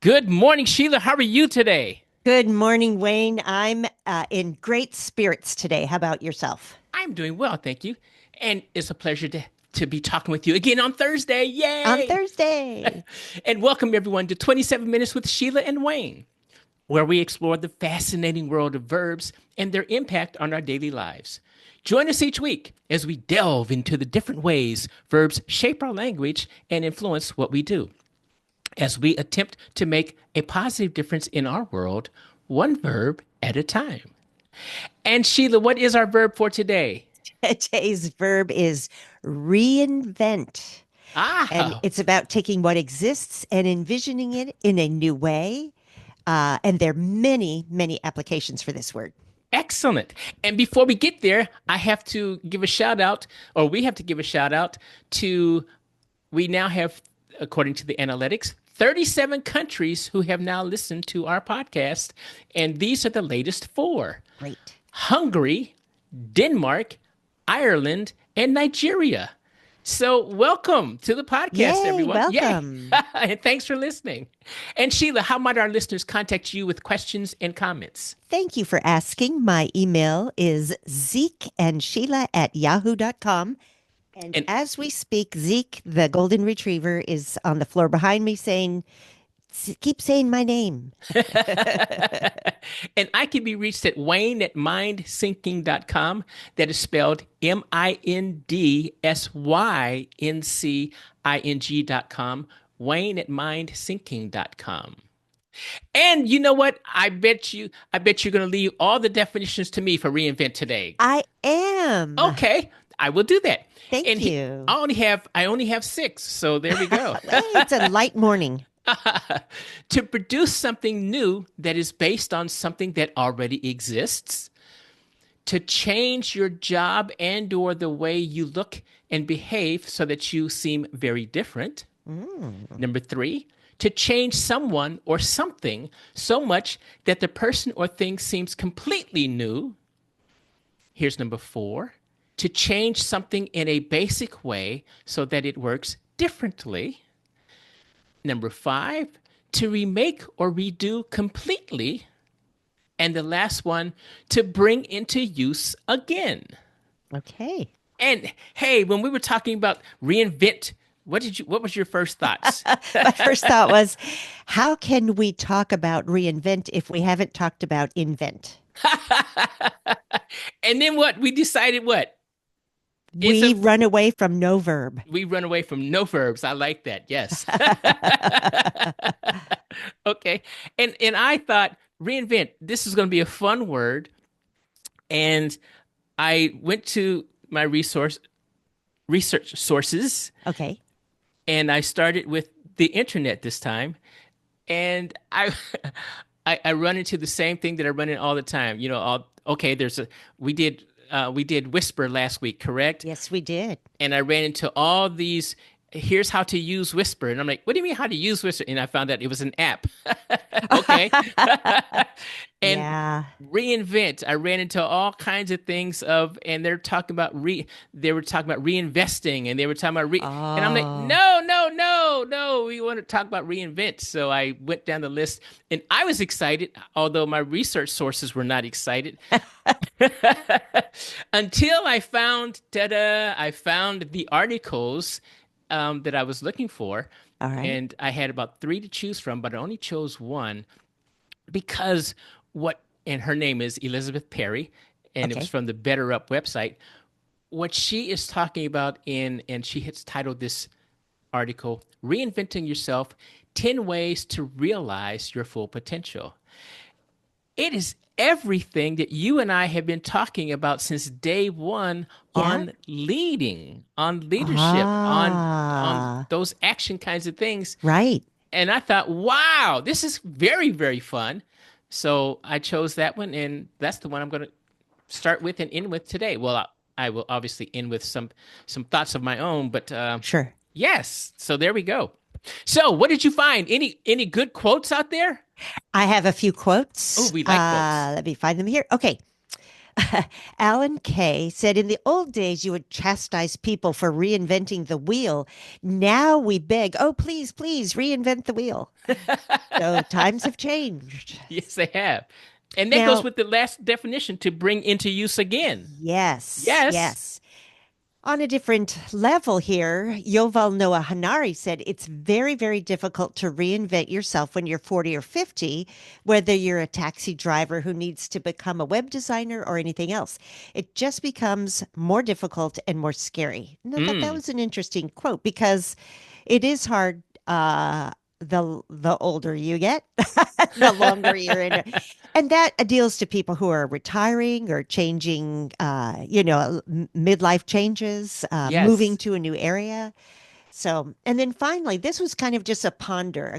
Good morning, Sheila. How are you today? Good morning, Wayne. I'm in great spirits today. How about yourself? I'm doing well, thank you. And it's a pleasure to be talking with you again on Thursday. On Yay! Thursday. And welcome everyone to 27 Minutes with Sheila and Wayne, where we explore the fascinating world of verbs and their impact on our daily lives. Join us each week as we delve into the different ways verbs shape our language and influence what we do, as we attempt to make a positive difference in our world, one verb at a time. And Sheila, what is our verb for today? Today's verb is reinvent. And Ah, it's about taking what exists and envisioning it in a new way. And there are many, many applications for this word. excellent. And before we get there, I have to give a shout out, or we have to give a shout out to, we now have, according to the analytics, 37 countries who have now listened to our podcast. And these are the latest four: Great. Hungary, Denmark, Ireland, and Nigeria. So, welcome to the podcast, Yay, everyone. Yay. welcome. And thanks for listening. And Sheila, how might our listeners contact you with questions and comments? Thank you for asking. My email is zekeandsheila@yahoo.com. And And as we speak, Zeke, the golden retriever, is on the floor behind me saying, keep saying my name. and I can be reached at wayne@mindsyncing.com. That is spelled MINDSYNCING.com. Wayne@mindsyncing.com. And you know what? I bet you're going to leave all the definitions to me for reinvent today. I am. Okay, I will do that. Thank And you. I only have six, so there we go. Hey, it's a light morning. To produce something new that is based on something that already exists, to change your job and or the way you look and behave so that you seem very different. Mm. Number 3, to change someone or something so much that the person or thing seems completely new. Here's number 4, to change something in a basic way so that it works differently. Number 5, to remake or redo completely. And the last one, to bring into use again. Okay. And hey, when we were talking about reinvent, what was your first thoughts? My first thought was, how can we talk about reinvent if we haven't talked about invent? And then what? We decided what? It's We a run away from no verb. we run away from no verbs. I like that. Yes. Okay. And I thought reinvent, this is going to be a fun word. And I went to my research sources, Okay. and I started with the internet this time. And I I run into the same thing that I run in all the time. Okay, we did whisper last week, correct? Yes, we did. And I ran into all these. Here's how to use Whisper, and I'm like, "What do you mean how to use Whisper?" And I found out it was an app. Okay, and Yeah. reinvent. I ran into all kinds of things and they're talking about They were talking about reinvesting, and they were talking about and I'm like, Oh. no, no, no, no. We want to talk about reinvent. So I went down the list, and I was excited, although my research sources were not excited. Until I found, ta-da, I found the articles that I was looking for, All right. and I had about three to choose from, but I only chose one because and her name is Elizabeth Perry, and it was Okay. from the Better Up website. What she is talking about and she has titled this article, Reinventing Yourself 10 Ways to Realize Your Full Potential. It is everything that you and I have been talking about since day one Yeah. on leading, on leadership, on Ah. those action kinds of things. Right. And I thought, wow, this is very, very fun. So I chose that one, and that's the one I'm going to start with and end with today. Well, I will obviously end with some thoughts of my own, but Sure. yes. So there we go. So, what did you find? Any good quotes out there? I have a few Oh, quotes. we like quotes. Let me find them here. Okay. Alan Kay said, in the old days, you would chastise people for reinventing the wheel. Now we beg, oh, please, please reinvent the wheel. So times have changed. Yes, they have. And that goes Now, with the last definition, to bring into use again. yes, Yes. yes. On a different level here, Yuval Noah Harari said it's very, very difficult to reinvent yourself when you're 40 or 50, whether you're a taxi driver who needs to become a web designer or anything else. It just becomes more difficult and more scary. And I thought that Mm, was an interesting quote because it is hard. The older you get, the longer you're in it. And that deals to people who are retiring or changing, midlife changes, moving yes. to a new area. So, and then finally, this was kind of just a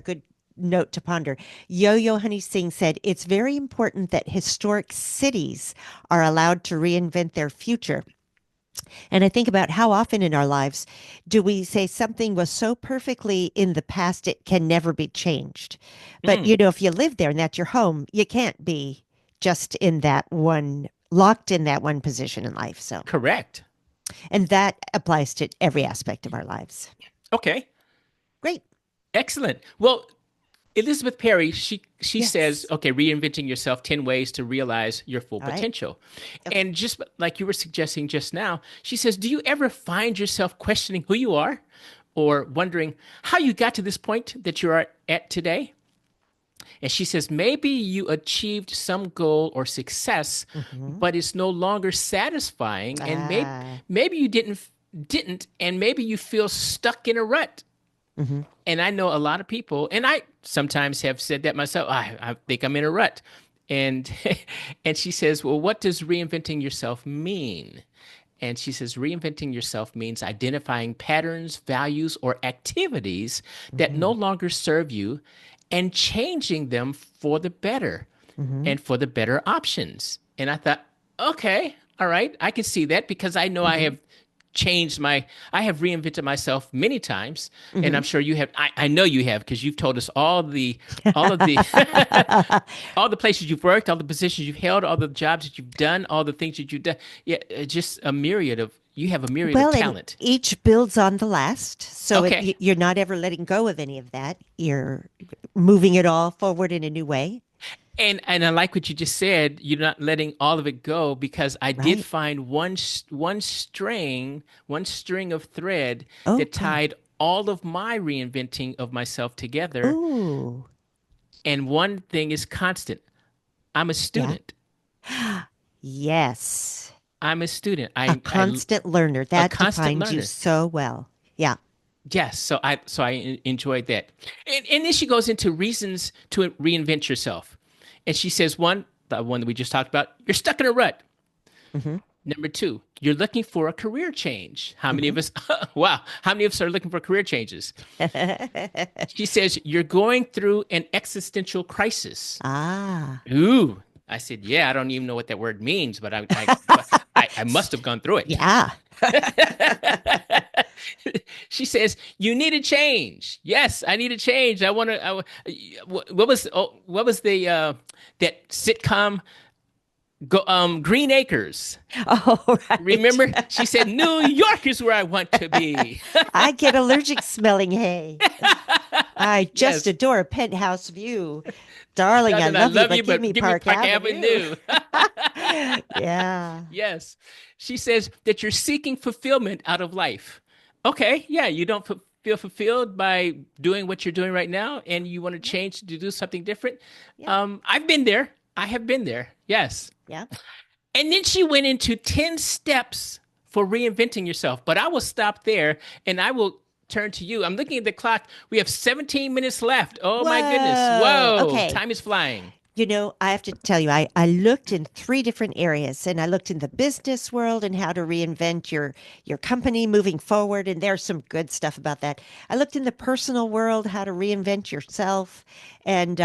good note to ponder. Yo-Yo Honey Singh said, it's very important that historic cities are allowed to reinvent their future. And I think about how often in our lives do we say something was so perfectly in the past it can never be changed. But Mm, if you live there and that's your home, you can't be just in that one locked in that one position in life. So, correct. and that applies to every aspect of our lives. Okay. Great. Excellent. Well, Elizabeth Perry, she says, Yes. okay, reinventing yourself, 10 ways to realize your full All right. potential. Okay. And just like you were suggesting just now, she says, do you ever find yourself questioning who you are or wondering how you got to this point that you are at today? And she says, maybe you achieved some goal or success, Mm-hmm. but it's no longer satisfying. And Ah. maybe you didn't, and maybe you feel stuck in a rut. Mm-hmm. And I know a lot of people, and I sometimes have said that myself. I think I'm in a rut. And and she says, well, what does reinventing yourself mean? And she says, reinventing yourself means identifying patterns, values, or activities that Mm-hmm. no longer serve you and changing them for the better Mm-hmm. and for the better options. And I thought, okay, all right, I can see that because I know Mm-hmm. I have reinvented myself many times. And Mm-hmm. I'm sure you have, I know you have, because you've told us all of the, all the places you've worked, all the positions you've held, all the jobs that you've done, all the things that you've done. Yeah, just you have a myriad of Well, and talent. each builds on the last. So Okay. you're not ever letting go of any of that. You're moving it all forward in a new way. And I like what you just said. You're not letting all of it go because I did Right. find one string of thread Oh, that good. tied all of my reinventing of myself together. Ooh, And one thing is constant. I'm a yeah. student. Yes. I'm a student. A constant learner. A That constant defines you learner. so well. Yeah. Yes, enjoyed that, and then she goes into reasons to reinvent yourself, and she says the one that we just talked about, you're stuck in a rut. Hmm. Number two, you're looking for a career change. How many Hmm. of us? Wow, how many of us are looking for career changes? She says you're going through an existential crisis. Ah. Ooh, I said, yeah, I don't even know what that word means, but I must have gone through it. Yeah. She says, "You need a change." Yes, I need a change. I want to. What was the that sitcom? Green Acres. Oh, right. Remember, she said, "New York is where I want to be." I get allergic smelling hay. I just Yes, adore a penthouse view. Darling, I darling, I love you, love you, but give but me give me Park Park Avenue. Avenue. Yeah. Yes, she says that you're seeking fulfillment out of life. Okay, yeah, you don't feel fulfilled by doing what you're doing right now, and you want to Yep. change to do something different. Yep. I've been there. I have been there. Yes. Yep. And then she went into 10 steps for reinventing yourself. But I will stop there and I will turn to you. I'm looking at the clock. We have 17 minutes left. Oh my goodness. Whoa. Whoa. Okay. Time is flying. I have to tell you, I looked in three different areas and I looked in the business world and how to reinvent your company moving forward. And there's some good stuff about that. I looked in the personal world, how to reinvent yourself, and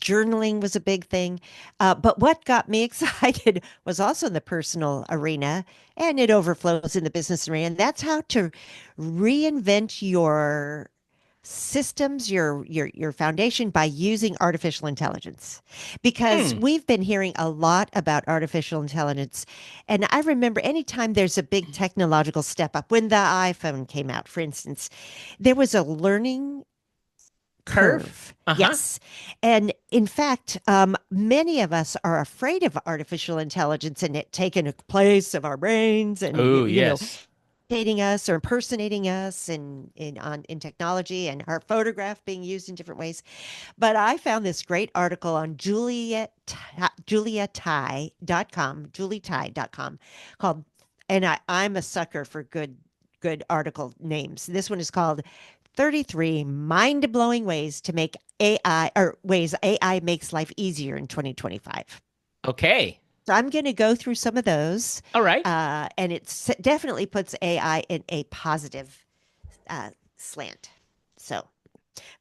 journaling was a big thing. But what got me excited was also in the personal arena, and it overflows in the business arena. And that's how to reinvent your systems, your foundation by using artificial intelligence. Because Mm, we've been hearing a lot about artificial intelligence. And I remember anytime there's a big technological step up, when the iPhone came out, for instance, there was a learning curve? curve. Uh-huh. Yes. And in fact, many of us are afraid of artificial intelligence and it taking a place of our brains and, Oh, you know, yes. imitating us or impersonating us in technology and our photograph being used in different ways. But I found this great article on juliatai.com called, and I'm a sucker for good article names. This one is called 33 mind-blowing ways to make AI or ways AI makes life easier in 2025. Okay. So I'm going to go through some of those, All right. and definitely puts AI in a positive slant. So,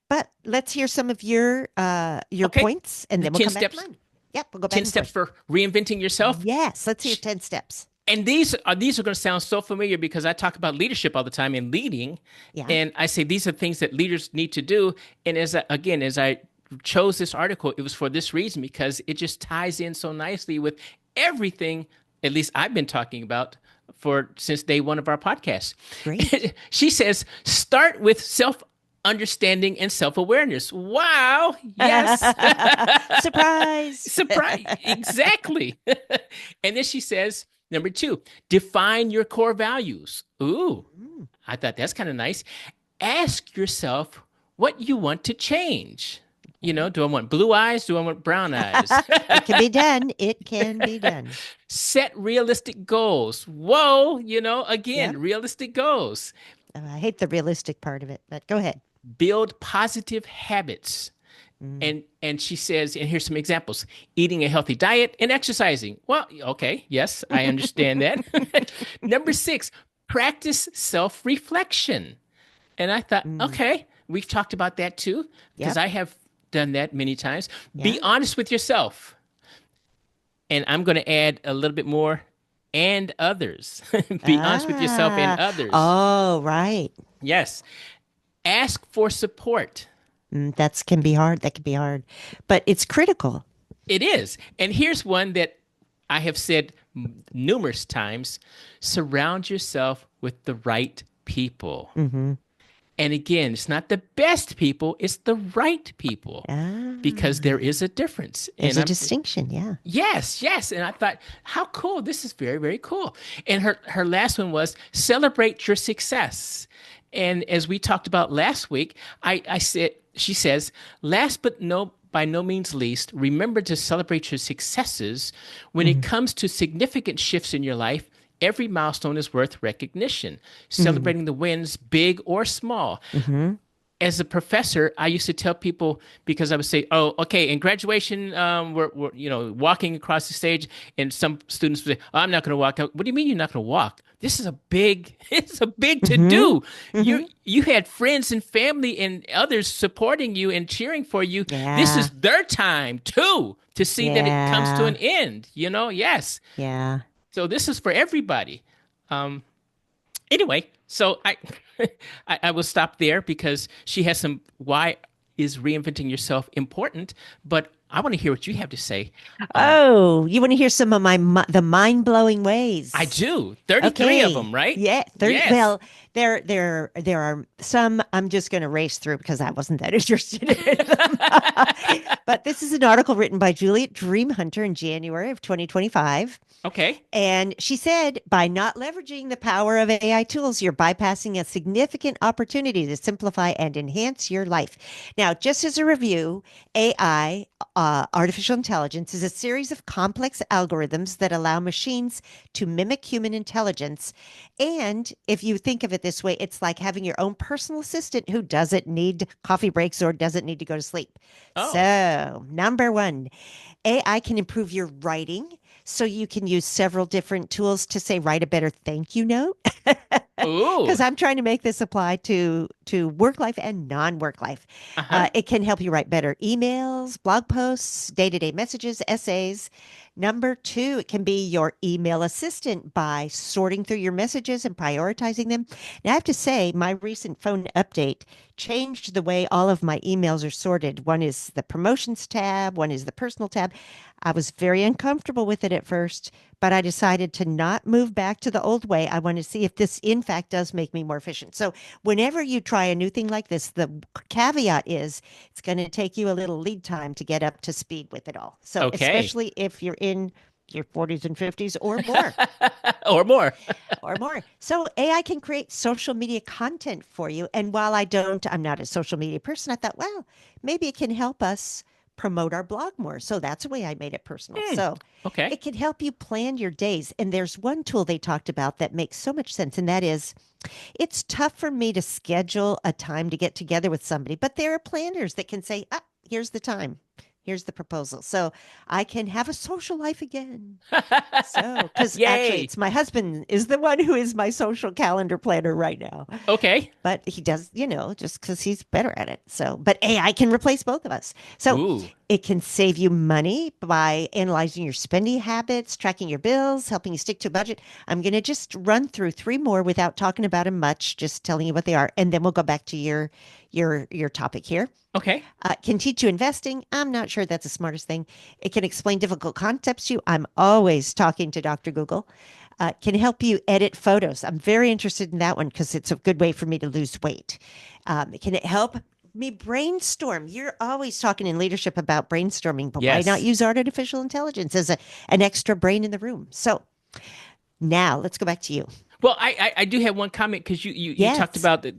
but let's hear some of your Okay. points, and The then we'll 10 come back to steps, mine. Yep, we'll go back 10 and steps forth. for reinventing yourself. Yes, let's hear 10 steps. And these are going to sound so familiar because I talk about leadership all the time and leading, Yeah, and I say these are things that leaders need to do. And as I chose this article, it was for this reason because it just ties in so nicely with everything. At least I've been talking about for since day one of our podcast. great. She says, start with self understanding and self awareness. Wow. Yes. Surprise. Surprise. Exactly. And then she says, number two, define your core values. Ooh, Mm, I thought that's kind of nice. Ask yourself what you want to change. okay. Do I want blue eyes? Do I want brown eyes? It can be done. It can be done. Set realistic goals. Whoa, Yep. again, realistic goals. I hate the realistic part of it, but go ahead. Build positive habits. Mm. And she says, and here's some examples: eating a healthy diet and exercising. Well, okay, yes, I understand that. Number six, practice self-reflection. And I thought, Mm. okay, we've talked about that too, because Yep. I have done that many times. Yeah. Be honest with yourself. And I'm going to add a little bit more, and others. Be honest with yourself and others. Oh, right. Yes. Ask for support. That's can be hard. That can be hard, but it's critical. It is. And here's one that I have said numerous times: surround yourself with the right people. Mm-hmm. And again, it's not the best people, it's the right people because there Ah, is a difference. there's And a I'm, distinction. Yeah. yes, yes. And I thought, how cool. This is very, very cool. And her last one was celebrate your success. And as we talked about last week, I said, she says, last but no by no means least, remember to celebrate your successes. When it Mm-hmm. comes to significant shifts in your life, every milestone is worth recognition. Mm-hmm. Celebrating the wins, big or small. Mm-hmm. As a professor, I used to tell people because I would say, "Oh, okay, in graduation, we're walking across the stage," and some students would say, oh, "I'm not going to walk." What do you mean you're not going to walk? This is a big, it's a big to Mm-hmm. do. Mm-hmm. You had friends and family and others supporting you and cheering for you. This Yeah. is their time too to see that it comes to Yeah. an end. Yes. Yeah. So this is for everybody. Um, anyway, so I will stop there because she has some why is reinventing yourself important, but I want to hear what you have to say. Um, Oh, you want to hear some of the mind-blowing I ways? do 33 of Okay. them, right? Yeah, 30. Yes. Well, there are some I'm just going to race through because I wasn't that interested in them. But this is an article written by Juliet Dreamhunter in January of 2025. Okay. And she said, by not leveraging the power of AI tools, you're bypassing a significant opportunity to simplify and enhance your life. Now, just as a review, AI, artificial intelligence, is a series of complex algorithms that allow machines to mimic human intelligence. And if you think of it this way, it's like having your own personal assistant who doesn't need coffee breaks or doesn't need to go to sleep. Oh. So, number one, AI can improve your writing. So you can use several different tools to say, write a better thank you note. Ooh. Because I'm trying to make this apply to to work life and non-work life. Uh-huh. It can help you write better emails, blog posts, day-to-day messages, essays. Number two, it can be your email assistant by sorting through your messages and prioritizing them. Now, I have to say, my recent phone update changed the way all of my emails are sorted. One is the promotions tab, one is the personal tab. I was very uncomfortable with it at first, but I decided to not move back to the old way. I want to see if this, in fact, does make me more efficient. So, whenever you try a new thing like this, the caveat is it's going to take you a little lead time to get up to speed with it all. So, Okay. especially if you're in your 40s and 50s or more. Or more. Or more. So AI can create social media content for you. And while I'm not a social media person, I thought, well, maybe it can help us promote our blog more. So that's the way I made it personal. Hmm. So Okay. it can help you plan your days. And there's one tool they talked about that makes so much sense. And that is, it's tough for me to schedule a time to get together with somebody, but there are planners that can say, here's the time. Here's the proposal. So I can have a social life again. So, because actually, Yay. it's my husband is the one who is my social calendar planner right now. Okay. But he does, just because he's better at it. So, but AI can replace both of us. So Ooh. it can save you money by analyzing your spending habits, tracking your bills, helping you stick to a budget. I'm going to just run through three more without talking about them much, just telling you what they are, and then we'll go back to your topic here. Okay. Can teach you investing. I'm not sure that's the smartest thing. It can explain difficult concepts to you. I'm always talking to Dr. Google. Can help you edit photos. I'm very interested in that one because it's a good way for me to lose weight. Can it help me brainstorm? You're always talking in leadership about brainstorming, but why not Yes. use artificial intelligence as an extra brain in the room? So now let's go back to you. Well, I do have one comment because you talked Yes. about the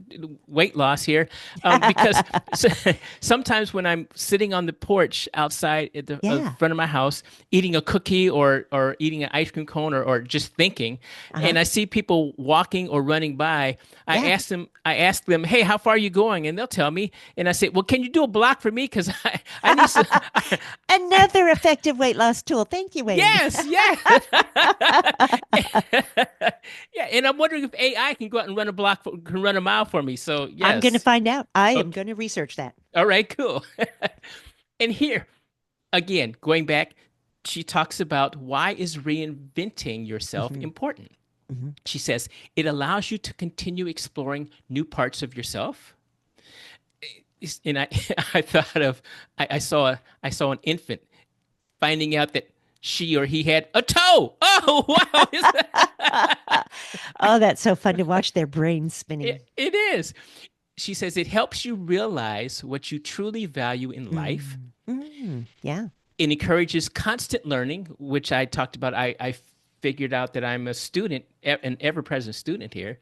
weight loss here. Because sometimes when I'm sitting on the porch outside at the Yeah. front of my house, eating a cookie or eating an ice cream cone or just thinking, Uh-huh. and I see people walking or running by, Yeah. I ask them, hey, how far are you going? And they'll tell me, and I say, well, can you do a block for me? Because I need some. Another effective weight loss tool. Thank you, Wayne. Yes, yeah. Yeah, and I'm wondering if AI can go out and can run a mile for me. So I'm going to yes. find out. I am Okay. going to research that. All right, cool. And here, again, going back, she talks about why is reinventing yourself Hmm. important. Hmm. She says it allows you to continue exploring new parts of yourself. And I thought of, I saw an infant finding out that she or he had a toe. Oh, wow. Oh, that's so fun to watch their brains spinning. It is. She says it helps you realize what you truly value in life. Mm. Mm. Yeah. It encourages constant learning, which I talked about. I figured out that I'm a student, an ever present student here.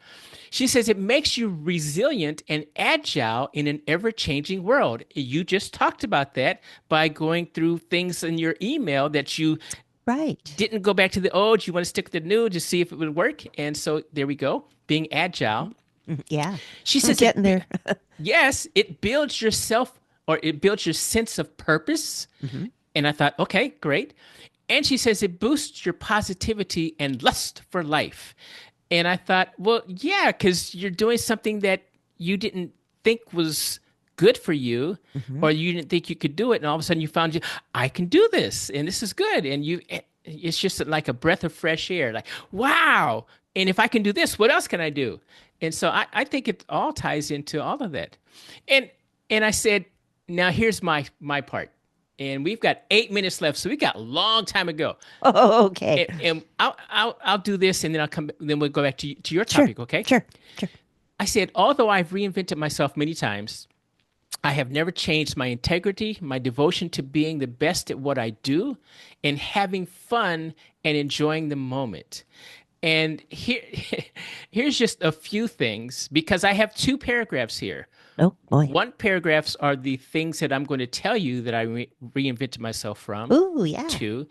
She says it makes you resilient and agile in an ever changing world. You just talked about that by going through things in your email that you Right. didn't go back to the old. You want to stick with the new to see if it would work. And so there we go, being agile. Mhm. Yeah. She I'm says getting there. yes, it builds yourself or it builds your sense of purpose. Hmm. And I thought, okay, great. And she says it boosts your positivity and lust for life. And I thought, well, yeah, because you're doing something that you didn't think was good for you Hmm. or you didn't think you could do it. And all of a sudden you found I can do this and this is good. And it's just like a breath of fresh air. Like, wow. And if I can do this, what else can I do? And so I think it all ties into all of that. And and I said, now here's my part. And we've got 8 minutes left, so we got a long time to go. Oh, okay. And I'll do this, and then I'll come. Then we'll go back to your Sure. topic, okay? Sure. Sure. I said, although I've reinvented myself many times, I have never changed my integrity, my devotion to being the best at what I do, and having fun and enjoying the moment. And here's just a few things because I have two paragraphs here. Oh, boy. One paragraphs are the things that I'm going to tell you that I reinvented myself from. Ooh, yeah. Two.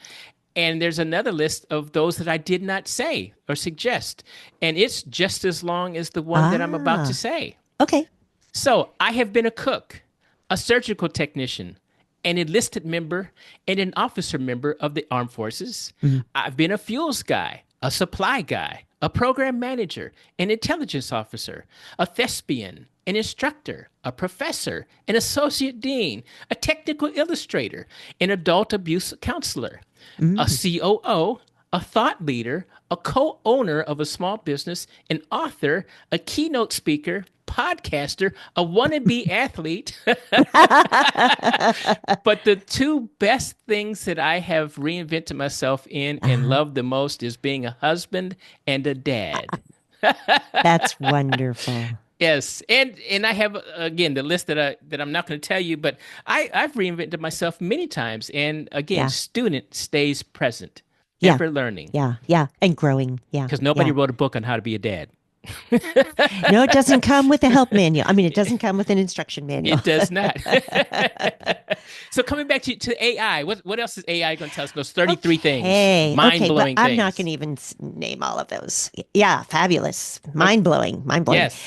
And there's another list of those that I did not say or suggest. And it's just as long as the one that I'm about to Ah, say. okay. So I have been a cook, a surgical technician, an enlisted member, and an officer member of the armed forces. Mhm. I've been a fuels guy, a supply guy, a program manager, an intelligence officer, a thespian, an instructor, a professor, an associate dean, a technical illustrator, an adult abuse counselor, a Mm. COO, a thought leader, a co owner of a small business, an author, a keynote speaker, podcaster, a wannabe athlete. But the two best things that I have reinvented myself in and Uh-huh. love the most is being a husband and a dad. That's wonderful. Yes, and I have again the list that I'm not going to tell you, but I've reinvented myself many times. And again, Yeah. student stays present, Yeah. ever learning, Yeah. Yeah. And growing. Yeah. because nobody Yeah. wrote a book on how to be a dad. No, it doesn't come with a help manual. I mean, it doesn't come with an instruction manual. It does not. So coming back to AI, what else is AI going to tell us? Those 33 things, Okay. mind Okay. Well, blowing I'm not going things. to even name all of those. Yeah. Fabulous. Mind blowing. Mind blowing. Yes.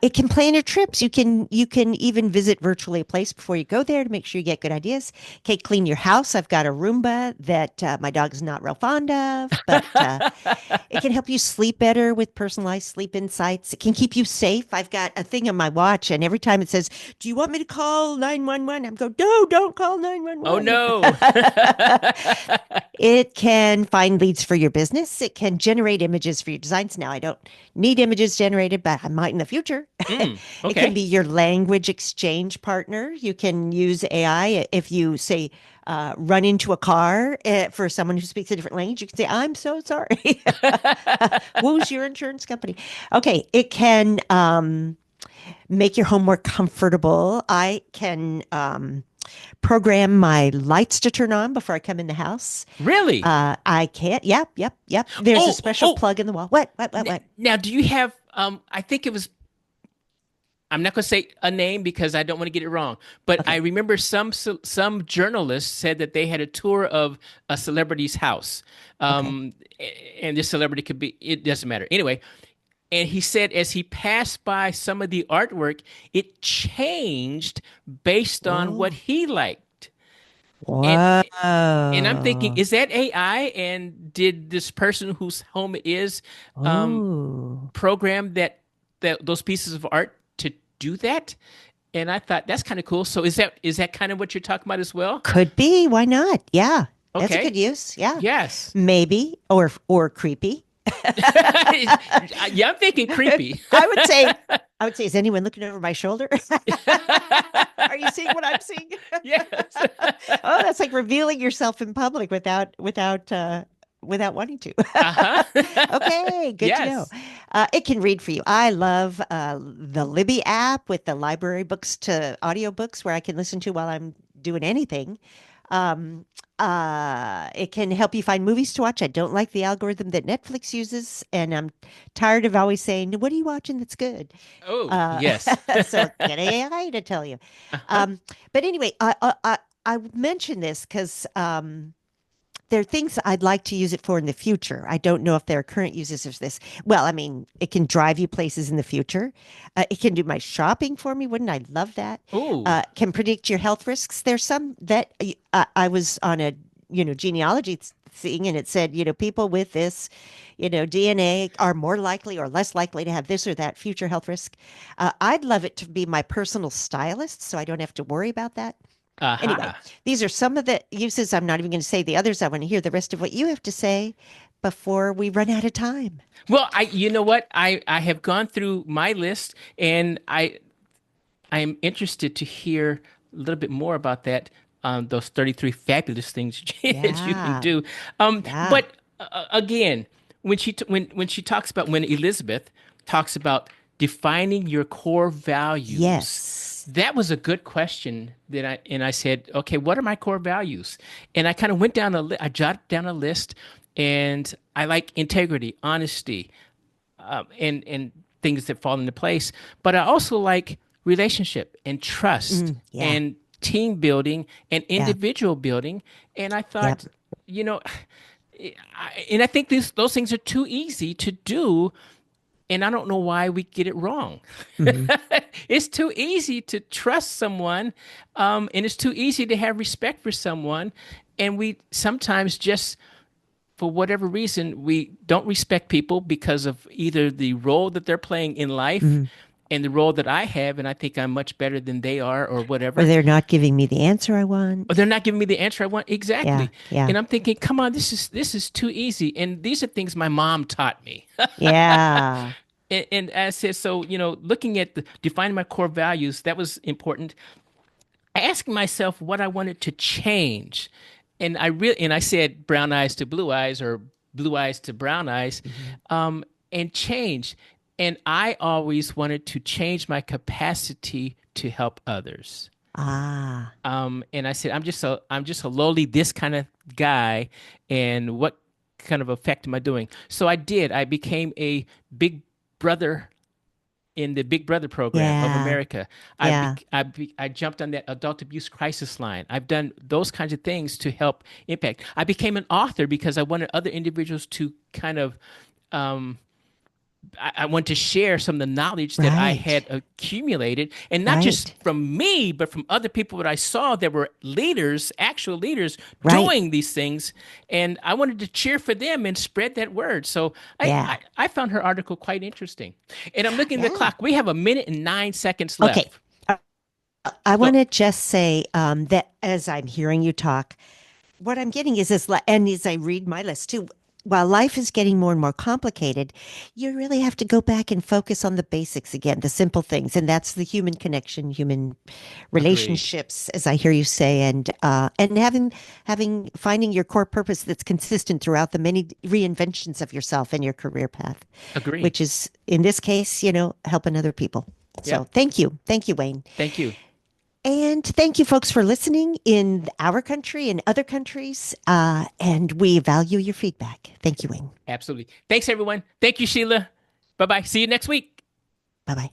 It can plan your trips. You can even visit virtually a place before you go there to make sure you get good ideas. Okay. Clean your house. I've got a Roomba that my dog is not real fond of, but it can help you sleep better with personalized sleep insights. It can keep you safe. I've got a thing on my watch, and every time it says, "Do you want me to call 911?" I'm going, "No, don't call Oh 911." no. It can find leads for your business. It can generate images for your designs. Now, I don't need images generated, but I might in the future. It can Okay. be your language exchange partner. You can use AI if you say, run into a car for someone who speaks a different language. You can say, "I'm so sorry." Who's your insurance company? Okay, it can make your home more comfortable. I can program my lights to turn on before I come in the house. Really? I can't. Yep, yep, yep. There's a Oh, special oh. plug in the wall. What? Now, do you have? I think it was. I'm not going to say a name because I don't want to get it wrong. But I Okay, remember some journalists said that they had a tour of a celebrity's house, okay. and this celebrity could be. It doesn't matter anyway. And he said as he passed by some of the artwork, it changed based on what Oh, he liked. And and I'm thinking, whoa. is that AI? And did this person whose home it is um, Oh, program that those pieces of art to do that? And I thought that's kind of cool. So is that kind of what you're talking about as well? could be. Why not? Yeah, that's a good Okay. use. Yeah, Yes. maybe or creepy. Yeah, I'm thinking creepy. I would say, is anyone looking over my shoulder? Are you seeing what I'm seeing? Yes. Oh, that's like revealing yourself in public without wanting to. Uh-huh. Okay, good to know. Yes. It can read for you. I love the Libby app with the library books to audiobooks where I can listen to while I'm doing anything. Um, it can help you find movies to watch. I don't like the algorithm that Netflix uses, and I'm tired of always saying, "What are you watching that's good?" Oh, Uh, yes. so get AI to tell you. Uh-huh. But anyway, I mentioned this because there are things I'd like to use it for in the future. I don't know if there are current uses of this. Well, I mean, it can drive you places in the future. It can do my shopping for me. Wouldn't I love that? Oh, Can predict your health risks. There's some that I was on a genealogy thing, and it said people with this DNA are more likely or less likely to have this or that future health risk. I'd love it to be my personal stylist, so I don't have to worry about that. Anyway, aha. these are some of the uses. I'm not even going to say the others. I want to hear the rest of what you have to say before we run out of time. Well, you know what? I have gone through my list and I am interested to hear a little bit more about that, those 33 fabulous things that you can Yeah. do. Yeah. But again, when she talks about when Elizabeth talks about defining your core values, Yes. that was a good question that I said, okay, what are my core values? And I kind of went down I jotted down a list, and I like integrity, honesty, and things that fall into place. But I also like relationship and trust Yeah. and team building and Yeah. individual building. And I thought, Yep. you know, and I think those things are too easy to do. And I don't know why we get it wrong. Hmm. It's too easy to trust someone, and it's too easy to have respect for someone. And we sometimes just for whatever reason, we don't respect people because of either the role that they're playing in life Mm. and the role that I have, and I think I'm much better than they are, or Or whatever. they're not giving me the answer I Or want. they're not giving me the answer I want Yeah, exactly. yeah, And I'm thinking, come on, this is too easy. And these are things my mom taught me. yeah. And as I said, so looking at defining my core values, that was important. Asking myself what I wanted to change, and I said brown eyes to blue eyes, or blue eyes to brown eyes, Mhm. and change. And I always wanted to change my capacity to help others. Ah, And I said, I'm just a lowly this kind of guy, and what kind of effect am I doing? So I did. I became a big brother in the Big Brother program of yeah, America. yeah. I jumped on that adult abuse crisis line. I've done those kinds of things to help impact. I became an author because I wanted other individuals to kind of um, I want to share some of the knowledge that I Right, had accumulated, and not just right, from me, but from other people that I saw that were leaders, actual leaders, right. doing these things. And I wanted to cheer for them and spread that word. So I, Yeah, I, I found her article quite interesting. And I'm looking at the yeah. clock. We have a minute and 9 seconds Okay. left. I So want to just say that as I'm hearing you talk, what I'm getting is this, and as I read my list too, while life is getting more and more complicated, you really have to go back and focus on the basics again, the simple things, and that's the human connection, human agreed. relationships, as I hear you say, and having finding your core purpose that's consistent throughout the many reinventions of yourself and your career path, Agreed. which is in this case, helping other people. So Yep. thank you, Wayne. Thank you. And thank you, folks, for listening in our country and other countries. And we value your feedback. Thank you, Wayne. Absolutely. Thanks, everyone. Thank you, Sheila. Bye bye. See you next week. Bye bye.